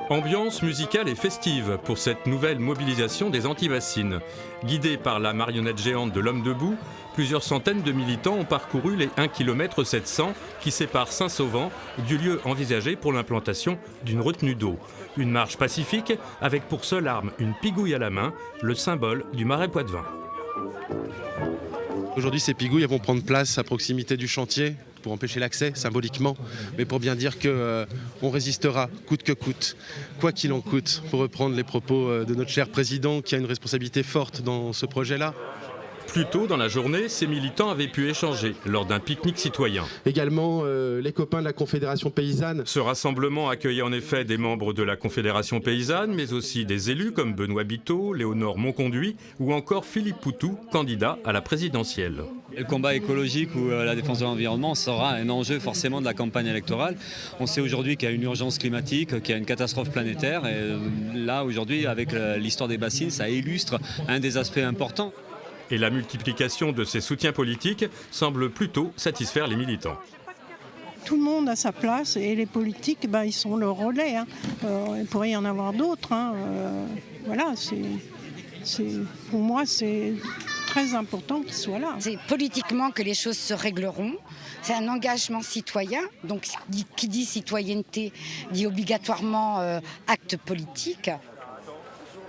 Ambiance musicale et festive pour cette nouvelle mobilisation des anti-bassines. Guidés par la marionnette géante de l'Homme Debout, plusieurs centaines de militants ont parcouru les 1,7 km qui séparent Saint-Sauvant du lieu envisagé pour l'implantation d'une retenue d'eau. Une marche pacifique avec pour seule arme une pigouille à la main, le symbole du Marais Poitevin. Aujourd'hui, ces pigouilles elles vont prendre place à proximité du chantier pour empêcher l'accès, symboliquement, mais pour bien dire qu'on résistera, coûte que coûte, quoi qu'il en coûte, pour reprendre les propos de notre cher président qui a une responsabilité forte dans ce projet-là. Plus tôt dans la journée, ces militants avaient pu échanger lors d'un pique-nique citoyen. Également, les copains de la Confédération paysanne. Ce rassemblement accueillait en effet des membres de la Confédération paysanne, mais aussi des élus comme Benoît Biteau, Léonore Monconduit ou encore Philippe Poutou, candidat à la présidentielle. Le combat écologique ou la défense de l'environnement sera un enjeu forcément de la campagne électorale. On sait aujourd'hui qu'il y a une urgence climatique, qu'il y a une catastrophe planétaire. Et là, aujourd'hui, avec l'histoire des bassines, ça illustre un des aspects importants. Et la multiplication de ces soutiens politiques semble plutôt satisfaire les militants. Tout le monde a sa place et les politiques, ils sont le relais. Il pourrait y en avoir d'autres. Voilà, pour moi, c'est très important qu'ils soient là. C'est politiquement que les choses se régleront. C'est un engagement citoyen. Donc, qui dit citoyenneté dit obligatoirement acte politique.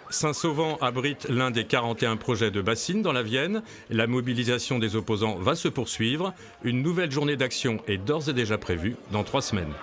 Saint-Sauvant abrite l'un des 41 projets de bassines dans la Vienne. La mobilisation des opposants va se poursuivre. Une nouvelle journée d'action est d'ores et déjà prévue dans 3 semaines.